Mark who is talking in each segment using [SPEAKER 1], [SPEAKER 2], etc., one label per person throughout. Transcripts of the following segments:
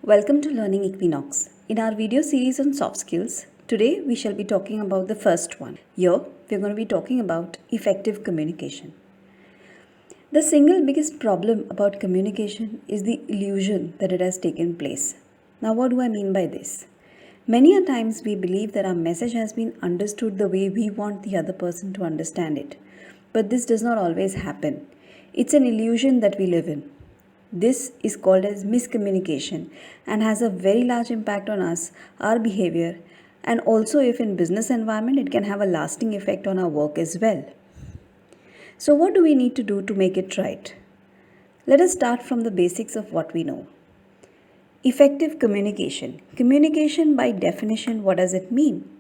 [SPEAKER 1] Welcome to Learning Equinox. In our video series on soft skills, today we shall be talking about the first one. Here, we're going to be talking about effective communication. The single biggest problem about communication is the illusion that it has taken place. Now, what do I mean by this? Many a times we believe that our message has been understood the way we want the other person to understand it. But this does not always happen. It's an illusion that we live in. This is called as miscommunication and has a very large impact on us, our behavior, and also if in business environment it can have a lasting effect on our work as well. So what do we need to do to make it right? Let us start from the basics of what we know. Effective communication. Communication by definition, what does it mean?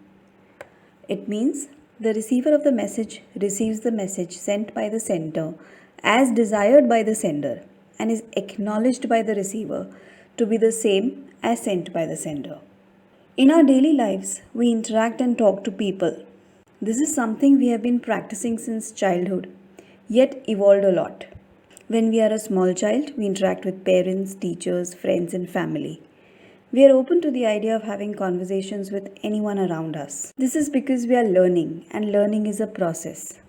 [SPEAKER 1] It means the receiver of the message receives the message sent by the sender as desired by the sender and is acknowledged by the receiver to be the same as sent by the sender. In our daily lives, we interact and talk to people. This is something we have been practicing since childhood, yet evolved a lot. When we are a small child, we interact with parents, teachers, friends, and family. We are open to the idea of having conversations with anyone around us. This is because we are learning, and learning is a process.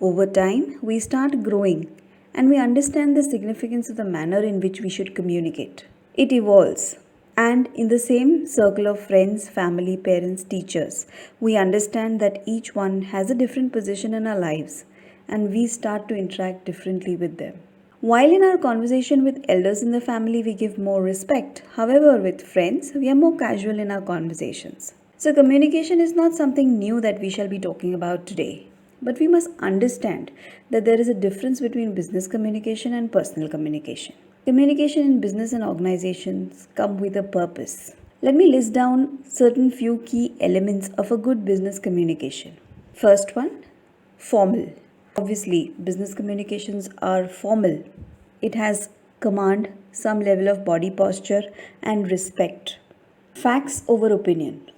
[SPEAKER 1] Over time, we start growing and we understand the significance of the manner in which we should communicate. It evolves, and in the same circle of friends, family, parents, teachers, we understand that each one has a different position in our lives and we start to interact differently with them. While in our conversation with elders in the family, we give more respect. However, with friends, we are more casual in our conversations. So, communication is not something new that we shall be talking about today. But we must understand that there is a difference between business communication and personal communication. Communication in business and organizations come with a purpose. Let me list down certain few key elements of a good business communication. First one, formal. Obviously, business communications are formal. It has command, some level of body posture and respect. Facts over opinion.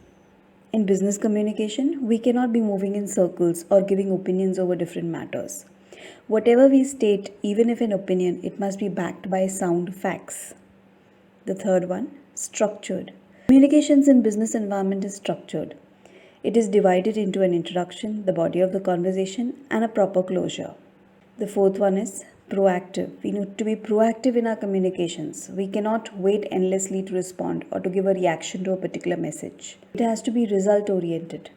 [SPEAKER 1] In business communication, we cannot be moving in circles or giving opinions over different matters. Whatever we state, even if an opinion, it must be backed by sound facts. The third one, structured. Communications in business environment is structured. It is divided into an introduction, the body of the conversation, and a proper closure. The fourth one is proactive. We need to be proactive in our communications. We cannot wait endlessly to respond or to give a reaction to a particular message. It has to be result oriented.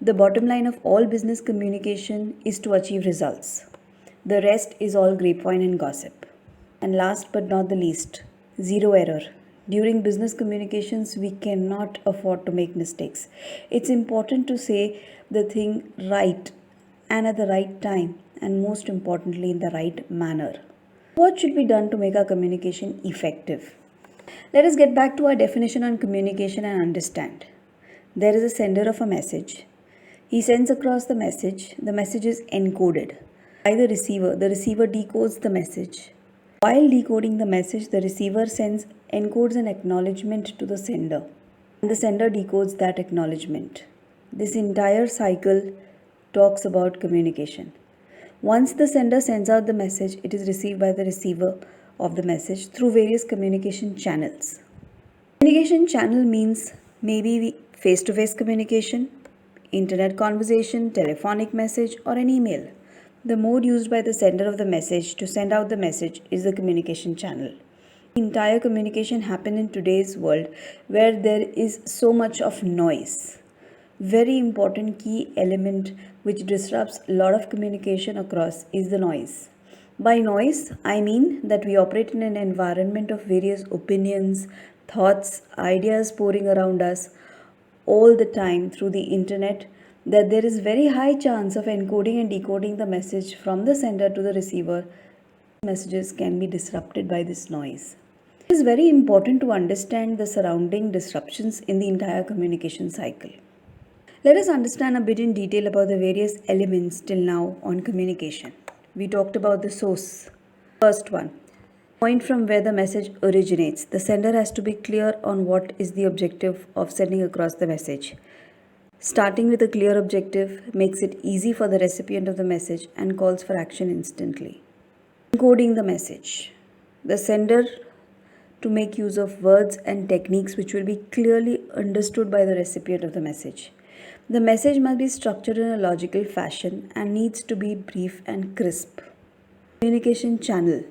[SPEAKER 1] The bottom line of all business communication is to achieve results. The rest is all grapevine and gossip. And last but not the least, zero error. During business communications, we cannot afford to make mistakes. It's important to say the thing right and at the right time, and most importantly in the right manner. What should be done to make our communication effective? Let us get back to our definition on communication and understand. There is a sender of a message. He sends across the message is encoded by the receiver decodes the message. While decoding the message, the receiver encodes an acknowledgement to the sender, and the sender decodes that acknowledgement. This entire cycle talks about communication. Once the sender sends out the message, it is received by the receiver of the message through various communication channels. Communication channel means maybe face-to-face communication, internet conversation, telephonic message, or an email. The mode used by the sender of the message to send out the message is the communication channel. Entire communication happens in today's world where there is so much of noise. Very important key element which disrupts a lot of communication across is the noise. By noise, I mean that we operate in an environment of various opinions, thoughts, ideas pouring around us all the time through the internet, that there is very high chance of encoding and decoding the message from the sender to the receiver. Messages can be disrupted by this noise. It is very important to understand the surrounding disruptions in the entire communication cycle. Let us understand a bit in detail about the various elements till now on communication. We talked about the source. First one, point from where the message originates. The sender has to be clear on what is the objective of sending across the message. Starting with a clear objective makes it easy for the recipient of the message and calls for action instantly. Encoding the message. The sender to make use of words and techniques which will be clearly understood by the recipient of the message. The message must be structured in a logical fashion and needs to be brief and crisp. Communication channel.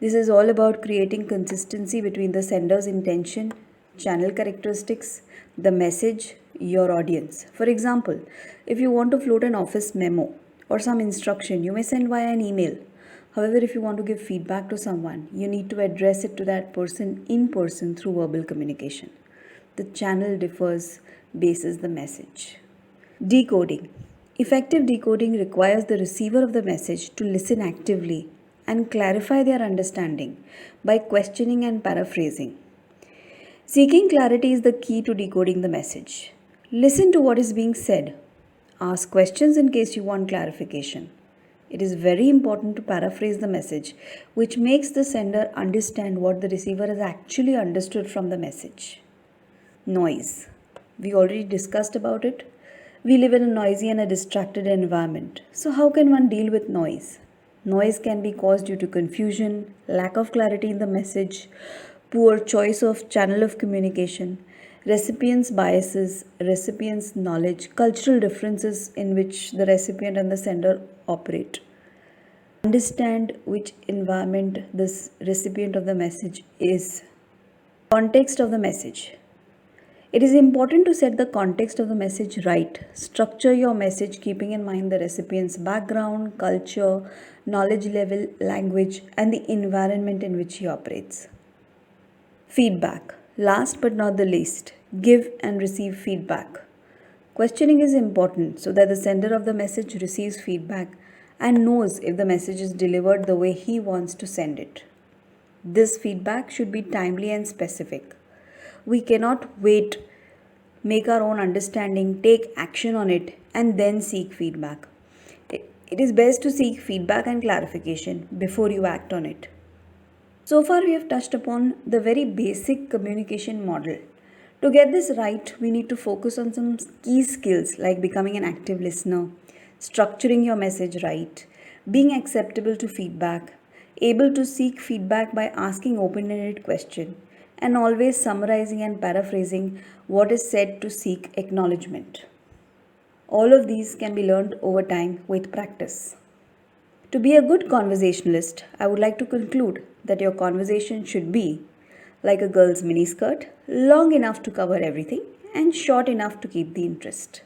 [SPEAKER 1] This is all about creating consistency between the sender's intention, channel characteristics, the message, your audience. For example, if you want to float an office memo or some instruction, you may send via an email. However, if you want to give feedback to someone, you need to address it to that person in person through verbal communication. The channel differs basis the message. Decoding. Effective decoding requires the receiver of the message to listen actively and clarify their understanding by questioning and paraphrasing. Seeking clarity is the key to decoding the message. Listen to what is being said. Ask questions in case you want clarification. It is very important to paraphrase the message, which makes the sender understand what the receiver has actually understood from the message. Noise. We already discussed about it. We live in a noisy and a distracted environment. So how can one deal with noise? Noise can be caused due to confusion, lack of clarity in the message, poor choice of channel of communication, recipient's biases, recipient's knowledge, cultural differences in which the recipient and the sender operate. Understand which environment this recipient of the message is. Context of the message. It is important to set the context of the message right. Structure your message keeping in mind the recipient's background, culture, knowledge level, language, and the environment in which he operates. Feedback. Last but not the least, give and receive feedback. Questioning is important so that the sender of the message receives feedback and knows if the message is delivered the way he wants to send it. This feedback should be timely and specific. We cannot wait, make our own understanding, take action on it, and then seek feedback. It is best to seek feedback and clarification before you act on it. So far, we have touched upon the very basic communication model. To get this right, we need to focus on some key skills like becoming an active listener, structuring your message right, being acceptable to feedback, able to seek feedback by asking open-ended questions, and always summarizing and paraphrasing what is said to seek acknowledgement. All of these can be learned over time with practice. To be a good conversationalist, I would like to conclude that your conversation should be like a girl's miniskirt, long enough to cover everything and short enough to keep the interest.